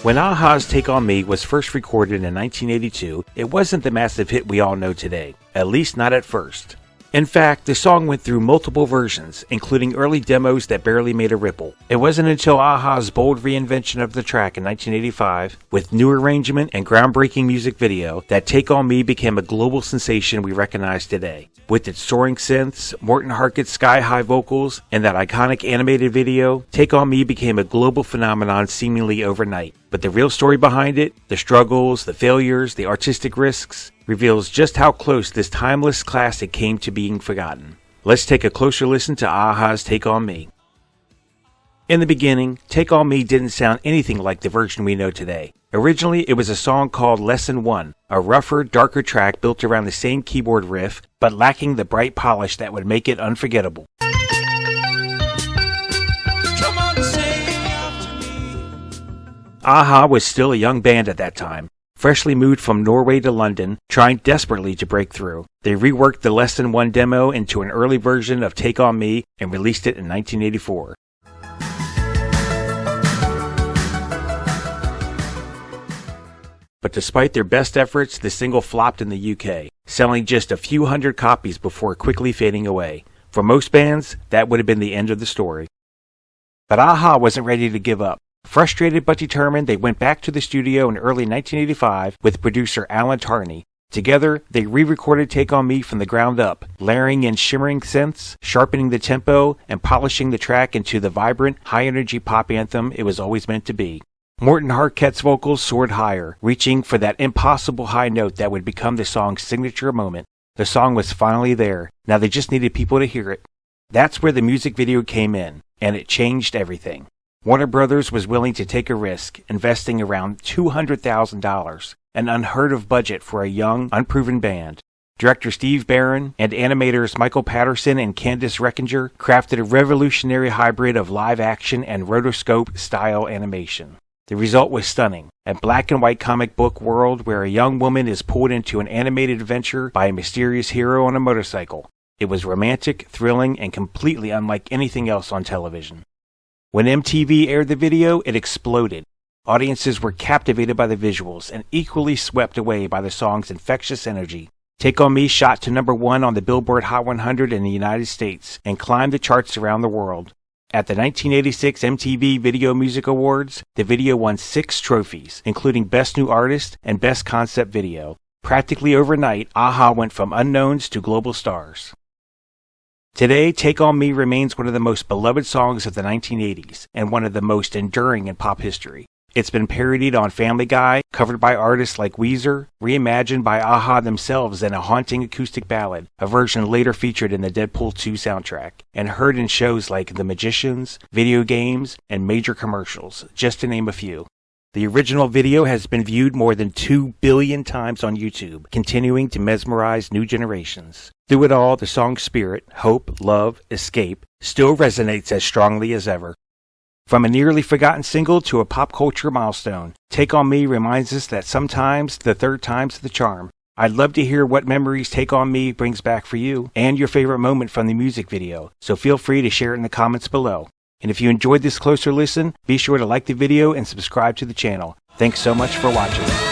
When a-ha's Take On Me was first recorded in 1982, it wasn't the massive hit we all know today, at least not at first. In fact, the song went through multiple versions, including early demos that barely made a ripple. It wasn't until a-ha's bold reinvention of the track in 1985, with new arrangement and groundbreaking music video, that Take On Me became a global sensation we recognize today. With its soaring synths, Morten Harkett's sky-high vocals, and that iconic animated video, Take On Me became a global phenomenon seemingly overnight. But the real story behind it, the struggles, the failures, the artistic risks, reveals just how close this timeless classic came to being forgotten. Let's take a closer listen to a-ha's Take On Me. In the beginning, Take On Me didn't sound anything like the version we know today. Originally, it was a song called Lesson 1, a rougher, darker track built around the same keyboard riff, but lacking the bright polish that would make it unforgettable. a-ha was still a young band at that time, freshly moved from Norway to London, trying desperately to break through. They reworked the Lesson 1 demo into an early version of Take On Me and released it in 1984. But despite their best efforts, the single flopped in the UK, selling just a few hundred copies before quickly fading away. For most bands, that would have been the end of the story. But a-ha wasn't ready to give up. Frustrated but determined, they went back to the studio in early 1985 with producer Alan Tarney. Together, they re-recorded Take On Me from the ground up, layering in shimmering synths, sharpening the tempo, and polishing the track into the vibrant, high-energy pop anthem it was always meant to be. Morten Harkett's vocals soared higher, reaching for that impossible high note that would become the song's signature moment. The song was finally there. Now they just needed people to hear it. That's where the music video came in, and it changed everything. Warner Brothers was willing to take a risk, investing around $200,000, an unheard-of budget for a young, unproven band. Director Steve Barron and animators Michael Patterson and Candice Reckinger crafted a revolutionary hybrid of live-action and rotoscope-style animation. The result was stunning, a black-and-white comic book world where a young woman is pulled into an animated adventure by a mysterious hero on a motorcycle. It was romantic, thrilling, and completely unlike anything else on television. When MTV aired the video, it exploded. Audiences were captivated by the visuals and equally swept away by the song's infectious energy. Take On Me shot to #1 on the Billboard Hot 100 in the United States and climbed the charts around the world. At the 1986 MTV Video Music Awards, the video won 6 trophies, including Best New Artist and Best Concept Video. Practically overnight, a-ha went from unknowns to global stars. Today, Take On Me remains one of the most beloved songs of the 1980s and one of the most enduring in pop history. It's been parodied on Family Guy, covered by artists like Weezer, reimagined by a-ha themselves in a haunting acoustic ballad, a version later featured in the Deadpool 2 soundtrack, and heard in shows like The Magicians, video games, and major commercials, just to name a few. The original video has been viewed more than 2 billion times on YouTube, continuing to mesmerize new generations. Through it all, the song's spirit, hope, love, escape, still resonates as strongly as ever. From a nearly forgotten single to a pop culture milestone, Take On Me reminds us that sometimes the third time's the charm. I'd love to hear what memories Take On Me brings back for you and your favorite moment from the music video, so feel free to share it in the comments below. And if you enjoyed this closer listen, be sure to like the video and subscribe to the channel. Thanks so much for watching.